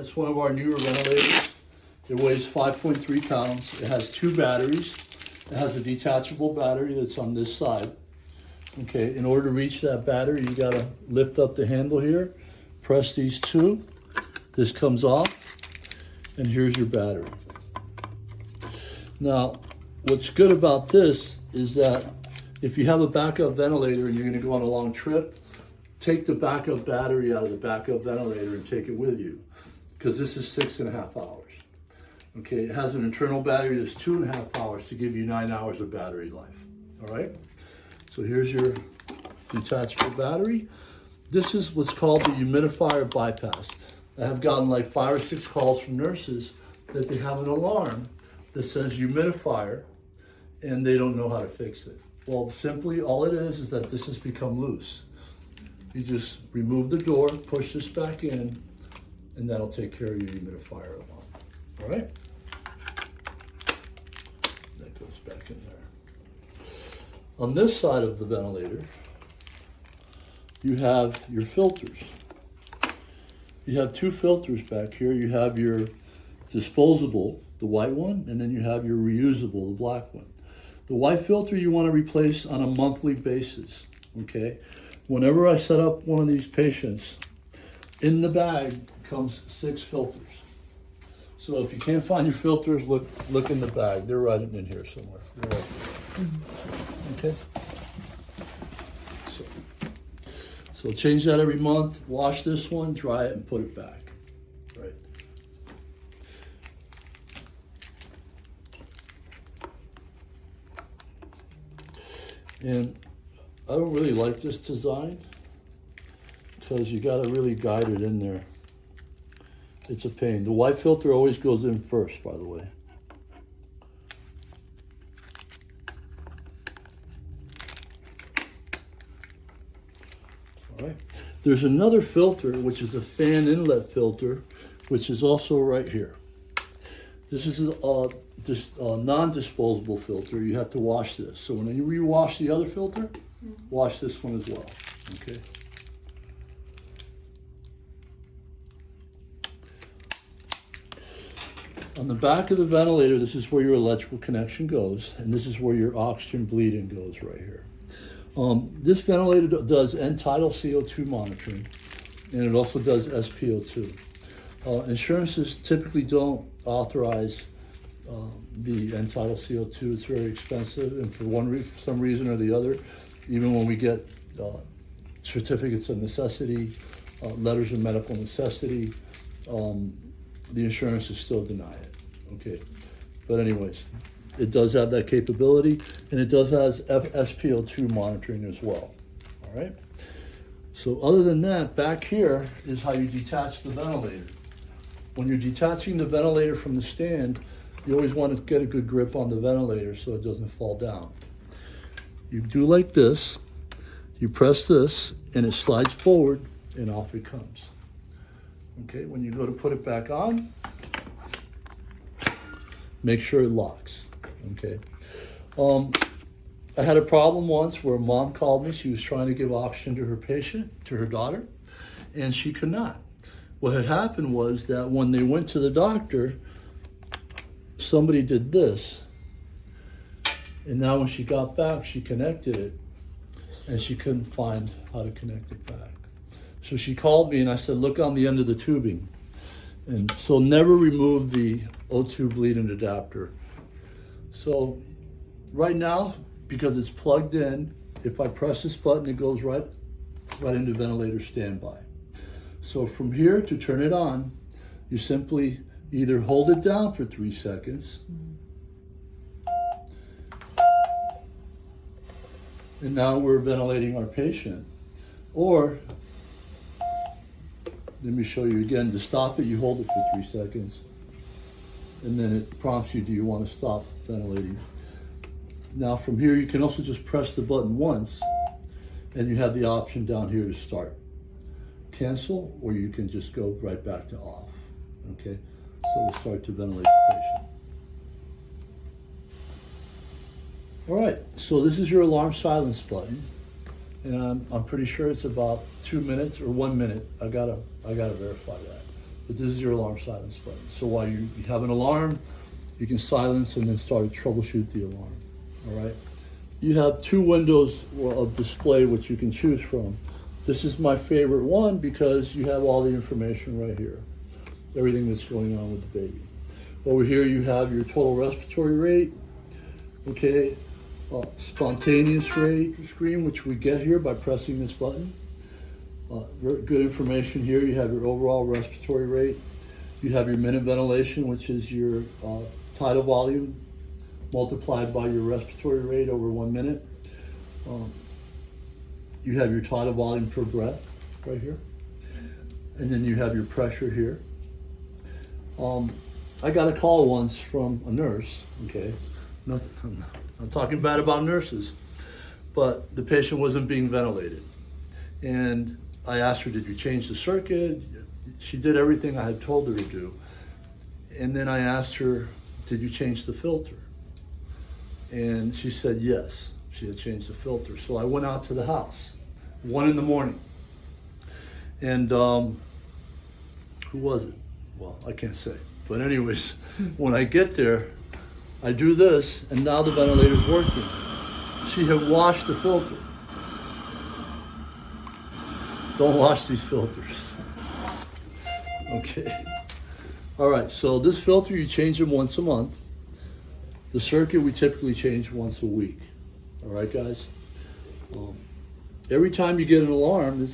It's one of our newer ventilators. It weighs 5.3 pounds. It has 2 batteries. It has a detachable battery that's on this side. Okay, in order to reach that battery, you gotta lift up the handle here, press these 2. This comes off, and here's your battery. Now, what's good about this is that if you have a backup ventilator and you're gonna go on a long trip, take the backup battery out of the backup ventilator and take it with you, because this is 6.5 hours. Okay, it has an internal battery that's 2.5 hours to give you 9 hours of battery life. All right, so here's your detachable battery. This is what's called the humidifier bypass. I have gotten like 5 or 6 calls from nurses that they have an alarm that says humidifier and they don't know how to fix it. Well, simply all it is that this has become loose. You just remove the door, push this back in, and that'll take care of your humidifier alarm. All right? That goes back in there. On this side of the ventilator, you have your filters. You have 2 filters back here. You have your disposable, the white one, and then you have your reusable, the black one. The white filter you want to replace on a monthly basis, okay? Whenever I set up one of these patients, in the bag comes 6 filters. So if you can't find your filters, look in the bag. They're right in here somewhere. Okay? So change that every month, wash this one, dry it, and put it back. Right. And I don't really like this design because you got to really guide it in there. It's a pain. The white filter always goes in first, by the way. All right. There's another filter, which is a fan inlet filter, which is also right here. This is a non-disposable filter. You have to wash this. So when you wash the other filter, wash this one as well, okay? On the back of the ventilator, this is where your electrical connection goes, and this is where your oxygen bleed-in goes right here. This ventilator does end-tidal CO2 monitoring, and it also does SpO2. Insurances typically don't authorize the end-tidal CO2. It's very expensive, and for some reason or the other, even when we get certificates of necessity, letters of medical necessity, the insurances still deny it, okay? But anyways, it does have that capability, and it does have SpO2 monitoring as well, all right? So other than that, back here is how you detach the ventilator. When you're detaching the ventilator from the stand, you always want to get a good grip on the ventilator so it doesn't fall down. You do like this, you press this, and it slides forward, and off it comes. Okay, when you go to put it back on, make sure it locks, okay? I had a problem once where a mom called me. She was trying to give oxygen to her patient, to her daughter, and she could not. What had happened was that when they went to the doctor, somebody did this, and now when she got back, she connected it, and she couldn't find how to connect it back. So she called me, and I said, look on the end of the tubing. And so never remove the O2 bleed-in adapter. So right now, because it's plugged in, if I press this button, it goes right into ventilator standby. So from here to turn it on, you simply either hold it down for 3 seconds, and now we're ventilating our patient, or let me show you again. To stop it, you hold it for 3 seconds, and then it prompts you, do you want to stop ventilating? Now from here, you can also just press the button once, and you have the option down here to start. Cancel, or you can just go right back to off, okay? So we'll start to ventilate the patient. All right, so this is your alarm silence button, and I'm pretty sure it's about 2 minutes or 1 minute. I gotta verify that. but this is your alarm silence button. So while you have an alarm, you can silence and then start to troubleshoot the alarm. All right. You have two windows of display which you can choose from. This is my favorite one because you have all the information right here, everything that's going on with the baby. Over here you have your total respiratory rate, okay, spontaneous rate screen, which we get here by pressing this button. Very good information here. You have your overall respiratory rate. You have your minute ventilation, which is your tidal volume multiplied by your respiratory rate over 1 minute. You have your tidal volume per breath right here. And then you have your pressure here. I got a call once from a nurse, okay? I'm talking bad about nurses, but the patient wasn't being ventilated. And I asked her, did you change the circuit? She did everything I had told her to do. And then I asked her, did you change the filter? And she said yes, she had changed the filter. So I went out to the house, 1 a.m. And who was it? Well, I can't say. But anyways, when I get there, I do this, and now the ventilator's working. She had washed the filter. Don't wash these filters. Okay. All right, so this filter, you change them once a month. The circuit, we typically change once a week. All right, guys? Every time you get an alarm,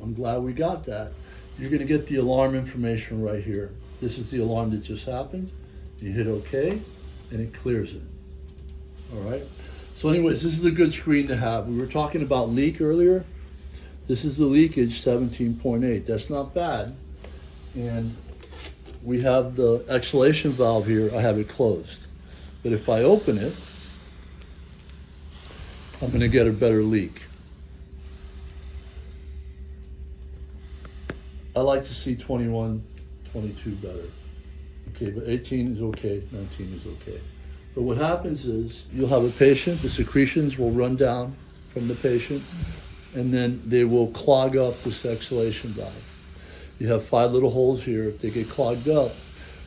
I'm glad we got that. You're gonna get the alarm information right here. This is the alarm that just happened. You hit OK, and it clears it. All right? So anyways, this is a good screen to have. We were talking about leak earlier. This is the leakage 17.8. That's not bad. And we have the exhalation valve here. I have it closed. But if I open it, I'm going to get a better leak. I like to see 21, 22 better. Okay, but 18 is okay, 19 is okay. But what happens is you'll have a patient, the secretions will run down from the patient, and then they will clog up this exhalation valve. You have 5 little holes here. If they get clogged up,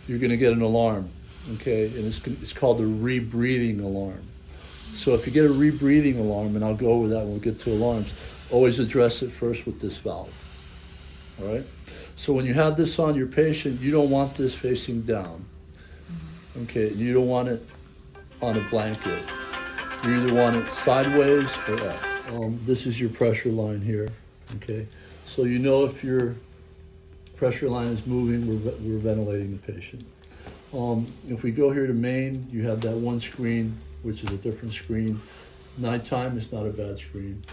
you're going to get an alarm, okay? And it's called a rebreathing alarm. So if you get a rebreathing alarm, and I'll go over that when we get to alarms, always address it first with this valve, all right? So when you have this on your patient, you don't want this facing down, okay? You don't want it on a blanket. You either want it sideways or up. This is your pressure line here, okay? So you know if your pressure line is moving, we're ventilating the patient. If we go here to main, you have that one screen, which is a different screen. Nighttime is not a bad screen,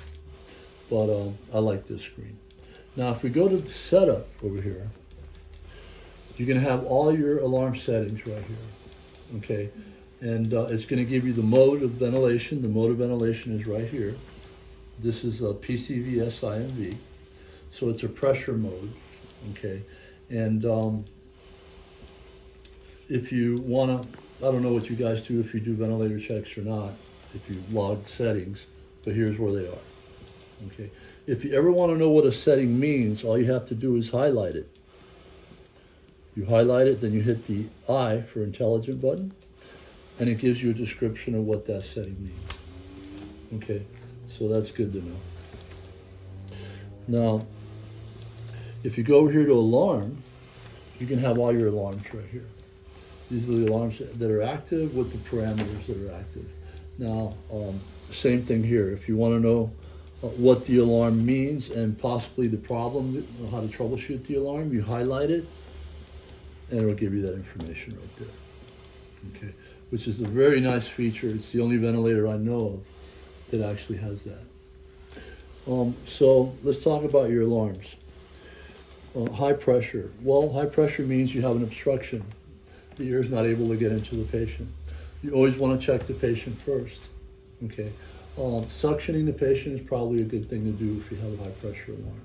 but I like this screen. Now, if we go to the setup over here, you're gonna have all your alarm settings right here, okay? And it's gonna give you the mode of ventilation. The mode of ventilation is right here. This is a PCV-SIMV, so it's a pressure mode, okay? And if you wanna, I don't know what you guys do if you do ventilator checks or not, if you log settings, but here's where they are, okay? If you ever wanna know what a setting means, all you have to do is highlight it. You highlight it, then you hit the I for intelligent button, and it gives you a description of what that setting means, okay? So that's good to know. Now, if you go over here to alarm, you can have all your alarms right here. These are the alarms that are active with the parameters that are active. Now, same thing here. If you want to know what the alarm means and possibly the problem, how to troubleshoot the alarm, you highlight it, and it'll give you that information right there. Okay, which is a very nice feature. It's the only ventilator I know of that actually has that. So let's talk about your alarms. High pressure. Well, high pressure means you have an obstruction. The air is not able to get into the patient. You always want to check the patient first. Okay. Suctioning the patient is probably a good thing to do if you have a high pressure alarm.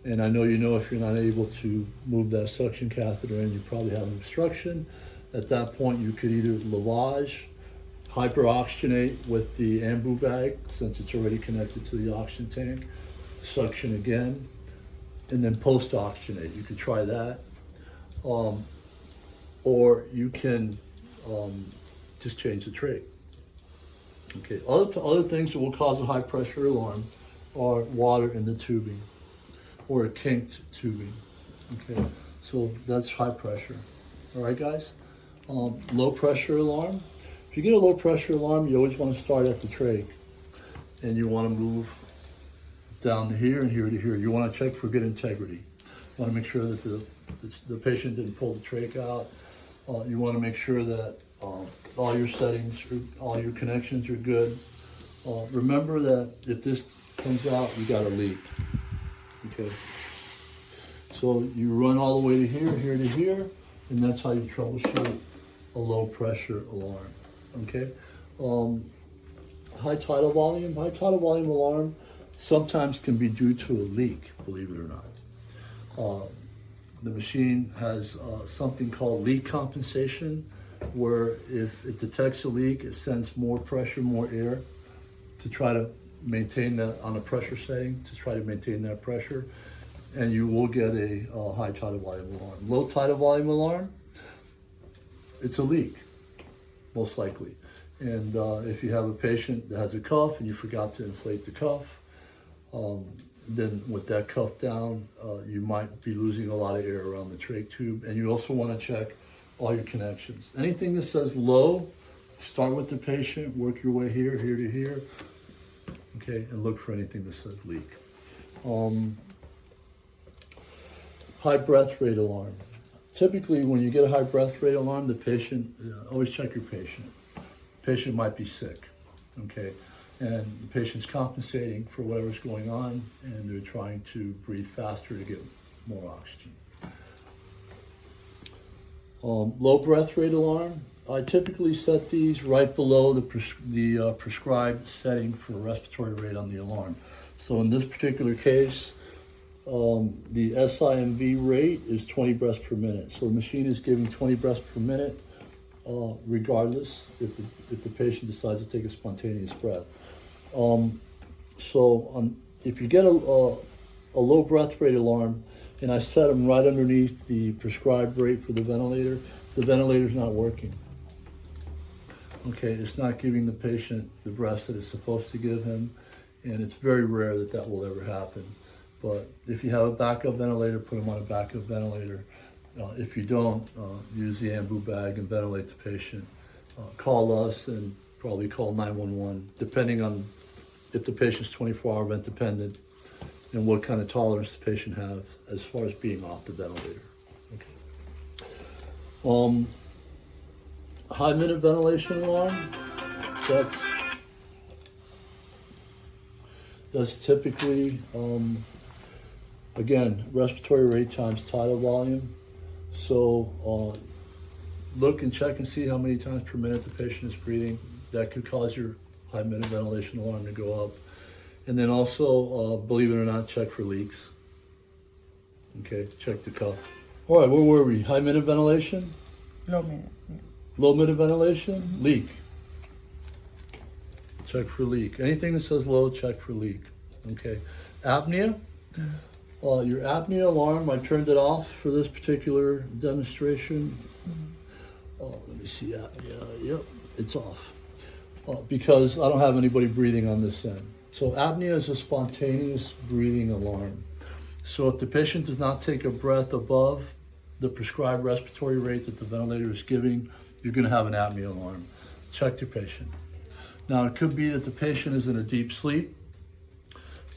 And I know if you're not able to move that suction catheter in, you probably have an obstruction. At that point, you could either lavage, hyperoxygenate with the ambu bag, since it's already connected to the oxygen tank, suction again, and then post-oxygenate. You could try that. or you can just change the trach. Okay, other things that will cause a high pressure alarm are water in the tubing or a kinked tubing. Okay, so that's high pressure. All right, guys? Low pressure alarm. If you get a low pressure alarm, you always want to start at the trach, and you want to move down to here and here to here. You want to check for good integrity. You want to make sure that the patient didn't pull the trach out. You want to make sure that all your settings, all your connections are good. Remember that if this comes out, you got a leak. Okay. So you run all the way to here, here to here, and that's how you troubleshoot a low pressure alarm. Okay. High tidal volume alarm sometimes can be due to a leak, believe it or not. The machine has something called leak compensation, where if it detects a leak, it sends more pressure, more air to try to maintain that on a pressure setting, to try to maintain that pressure, and you will get a high tidal volume alarm. Low tidal volume alarm, it's a leak, most likely. And if you have a patient that has a cuff and you forgot to inflate the cuff, then with that cuff down, you might be losing a lot of air around the trach tube. And you also want to check all your connections. Anything that says low, start with the patient, work your way here, here to here, okay, and look for anything that says leak. High breath rate alarm. Typically, when you get a high breath rate alarm, the patient, always check your patient. The patient might be sick, okay? And the patient's compensating for whatever's going on, and they're trying to breathe faster to get more oxygen. Low breath rate alarm. I typically set these right below the prescribed setting for respiratory rate on the alarm. So in this particular case, the SIMV rate is 20 breaths per minute. So the machine is giving 20 breaths per minute, regardless if the patient decides to take a spontaneous breath. If you get a low breath rate alarm, and I set them right underneath the prescribed rate for the ventilator's not working. Okay, it's not giving the patient the breaths that it's supposed to give him, and it's very rare that that will ever happen. But if you have a backup ventilator, put them on a backup ventilator. If you don't, use the Ambu bag and ventilate the patient. Call us and probably call 911, depending on if the patient's 24-hour vent dependent and what kind of tolerance the patient have as far as being off the ventilator. Okay. High minute ventilation alarm. That's typically, again, respiratory rate times tidal volume. So look and check and see how many times per minute the patient is breathing. That could cause your high minute ventilation alarm to go up. And then also, believe it or not, check for leaks. Okay, check the cuff. All right, where were we? High minute ventilation? Low minute. Yeah. Low minute ventilation? Leak. Check for leak. Anything that says low, check for leak. Okay. Apnea? Your apnea alarm, I turned it off for this particular demonstration. Let me see apnea. Yep, it's off. Because I don't have anybody breathing on this end. So apnea is a spontaneous breathing alarm. So if the patient does not take a breath above the prescribed respiratory rate that the ventilator is giving, you're going to have an apnea alarm. Check your patient. Now, it could be that the patient is in a deep sleep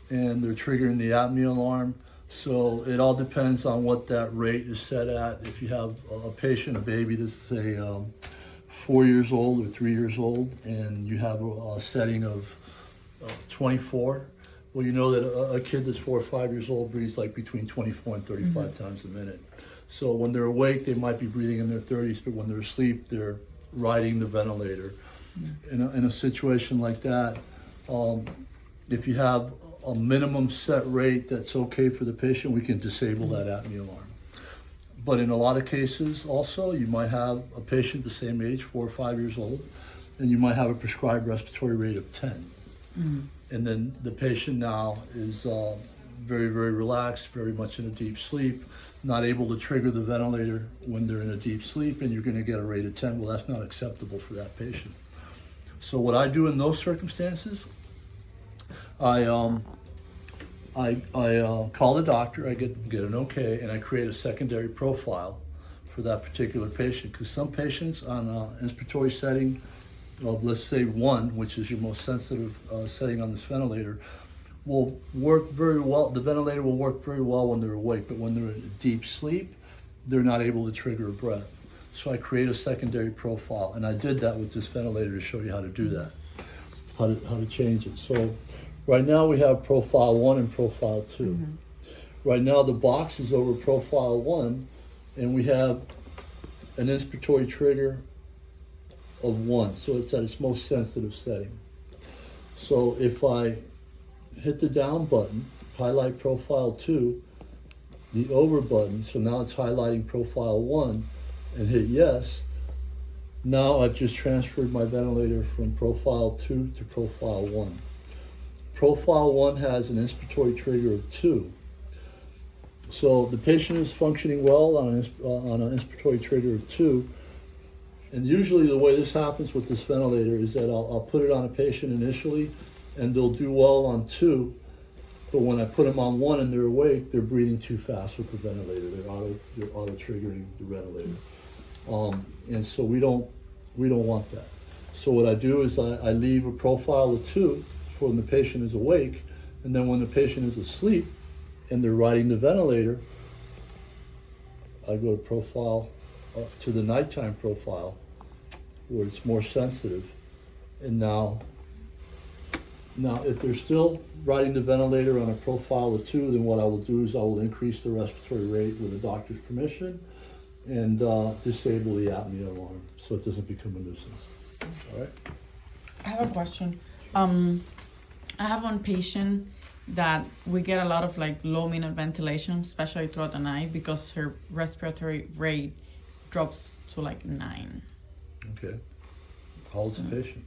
and they're triggering the apnea alarm. So it all depends on what that rate is set at. If you have a patient, a baby that's, say, 4 years old or 3 years old, and you have a setting of 24, well, you know that a kid that's 4 or 5 years old breathes like between 24 and 35 times a minute. So when they're awake, they might be breathing in their 30s, but when they're asleep, they're riding the ventilator. In a situation like that, if you have a minimum set rate that's okay for the patient, we can disable that apnea alarm. But in a lot of cases also, you might have a patient the same age, 4 or 5 years old, and you might have a prescribed respiratory rate of 10. And then the patient now is very, very relaxed, very much in a deep sleep, not able to trigger the ventilator when they're in a deep sleep, and you're going to get a rate of 10. Well, that's not acceptable for that patient. So what I do in those circumstances, I call the doctor, I get an okay, and I create a secondary profile for that particular patient. Because some patients on an inspiratory setting of, let's say, 1, which is your most sensitive setting on this ventilator, will work very well. The ventilator will work very well when they're awake, but when they're in deep sleep, they're not able to trigger a breath. So I create a secondary profile, and I did that with this ventilator to show you how to do that, how to change it. So right now we have profile 1 and profile 2. Mm-hmm. Right now the box is over profile 1, and we have an inspiratory trigger of 1, so it's at its most sensitive setting. So if I hit the down button, highlight profile 2, the over button, so now it's highlighting profile 1, and hit yes, now I've just transferred my ventilator from profile 2 to profile 1. Profile 1 has an inspiratory trigger of 2. So the patient is functioning well on an inspiratory trigger of 2. And usually the way this happens with this ventilator is that I'll put it on a patient initially, and they'll do well on 2. But when I put them on 1 and they're awake, they're breathing too fast with the ventilator. They're auto triggering the ventilator. And so we don't want that. So what I do is I leave a profile of 2 for when the patient is awake, and then when the patient is asleep and they're riding the ventilator, I go to profile to the nighttime profile where it's more sensitive. And now if they're still riding the ventilator on a profile of 2, then what I will do is I will increase the respiratory rate with the doctor's permission and disable the apnea alarm so it doesn't become a nuisance. All right? I have a question. I have one patient that we get a lot of like low minute ventilation, especially throughout the night, because her respiratory rate drops to like 9. Okay. How old's the patient?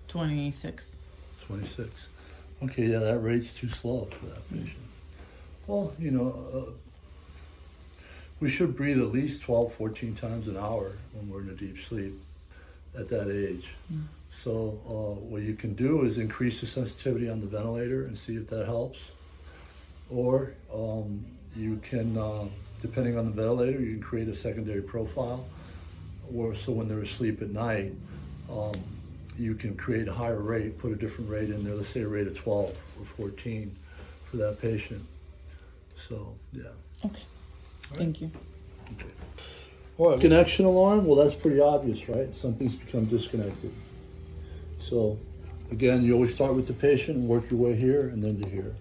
26. 26. Okay, yeah, that rate's too slow for that patient. Well, we should breathe at least 12, 14 times an hour when we're in a deep sleep at that age. So what you can do is increase the sensitivity on the ventilator and see if that helps. Or you can, depending on the ventilator, you can create a secondary profile. Or so when they're asleep at night, you can create a higher rate, put a different rate in there, let's say a rate of 12 or 14 for that patient. So, yeah. Okay. Thank you. Okay. All right. Connection alarm, well, that's pretty obvious, right? Something's become disconnected. So, again, you always start with the patient and work your way here and then to here.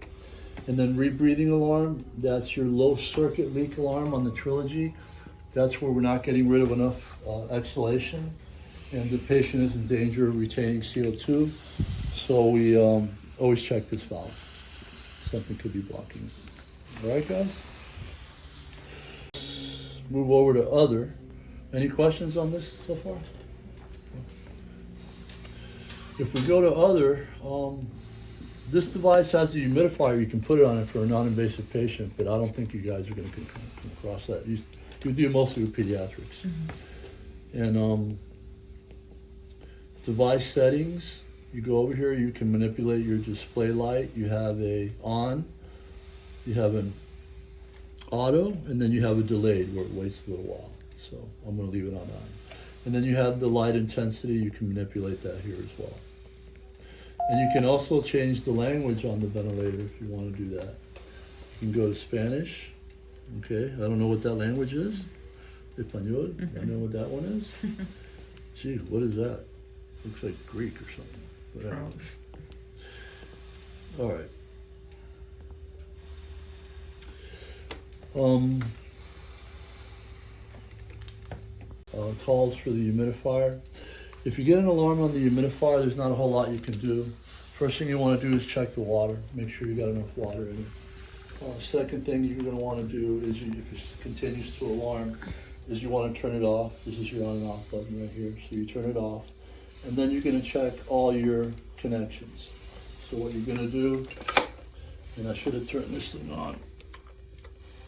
And then rebreathing alarm, that's your low circuit leak alarm on the Trilogy. That's where we're not getting rid of enough exhalation, and the patient is in danger of retaining CO2. So we always check this valve. Something could be blocking it. All right, guys? Move over to other. Any questions on this so far? If we go to other, this device has a humidifier. You can put it on it for a non-invasive patient, but I don't think you guys are going to come across that. You do mostly with pediatrics. Mm-hmm. And device settings, you go over here, you can manipulate your display light. You have a on, you have an auto, and then you have a delayed where it waits a little while. So I'm going to leave it on. And then you have the light intensity. You can manipulate that here as well. And you can also change the language on the ventilator if you want to do that. You can go to Spanish. Okay, I don't know what that language is. Español, I know what that one is. Gee, what is that? Looks like Greek or something. Whatever. All right. Calls for the humidifier. If you get an alarm on the humidifier, there's not a whole lot you can do. First thing you want to do is check the water. Make sure you got enough water in it. Second thing you're going to want to do is, if it continues to alarm, is you want to turn it off. This is your on and off button right here. So you turn it off. And then you're going to check all your connections. So what you're going to do And I should have turned this thing on.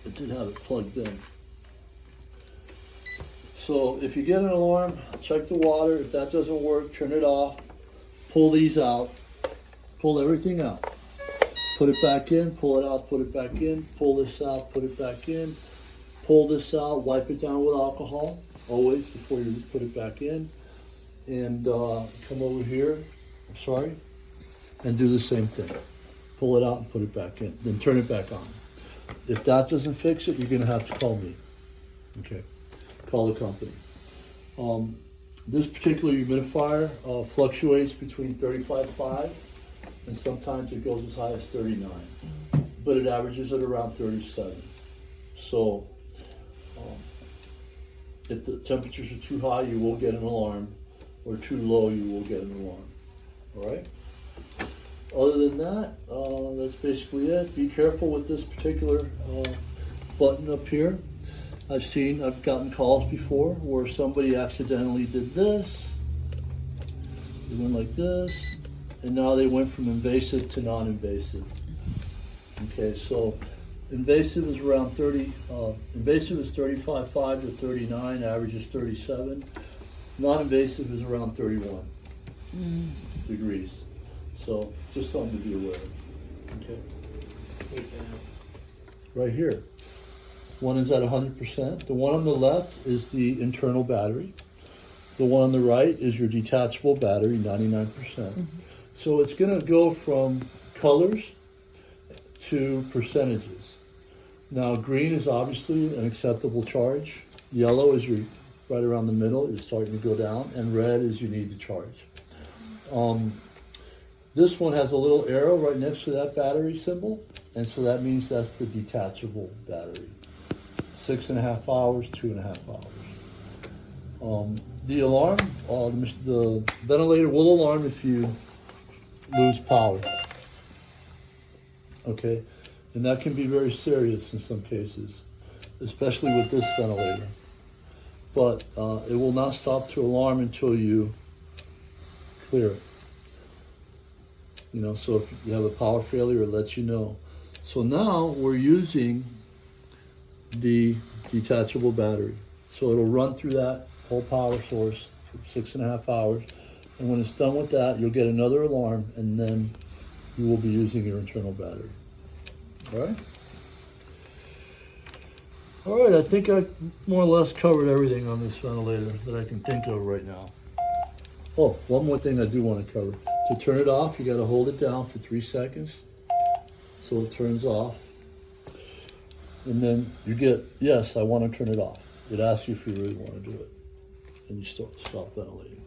It did have it plugged in. So if you get an alarm, check the water. If that doesn't work, turn it off. Pull these out. Pull everything out. Put it back in, pull it out, put it back in, pull this out, put it back in, pull this out, wipe it down with alcohol, always before you put it back in. And come over here, and do the same thing. Pull it out and put it back in, then turn it back on. If that doesn't fix it, you're gonna have to call me. Okay, call the company. This particular humidifier fluctuates between 35.5 and sometimes it goes as high as 39, but it averages at around 37. So if the temperatures are too high, you will get an alarm, or too low, you will get an alarm. All right? Other than that, that's basically it. Be careful with this particular button up here. I've gotten calls before where somebody accidentally did this. They went like this, and now they went from invasive to non-invasive. Okay, so invasive is around 30, invasive is 35.5 to 39, average is 37. Non-invasive is around 31 degrees. So just something to be aware of. Okay. Right here. One is at 100%. The one on the left is the internal battery. The one on the right is your detachable battery, 99%. So it's going to go from colors to percentages. Now, green is obviously an acceptable charge. Yellow is your right around the middle, you're starting to go down, and red is you need to charge. This one has a little arrow right next to that battery symbol, and so that means that's the detachable battery. 6.5 hours, 2.5 hours. The alarm, the ventilator will alarm if you lose power. Okay, and that can be very serious in some cases, especially with this ventilator. But it will not stop to alarm until you clear it. You know, so if you have a power failure, it lets you know. So now we're using the detachable battery. So it'll run through that whole power source for 6.5 hours. And when it's done with that, you'll get another alarm, and then you will be using your internal battery. All right? All right, I think I more or less covered everything on this ventilator that I can think of right now. Oh, one more thing I do want to cover. To turn it off, you got to hold it down for 3 seconds so it turns off. And then you get, yes, I want to turn it off. It asks you if you really want to do it. And you stop ventilating.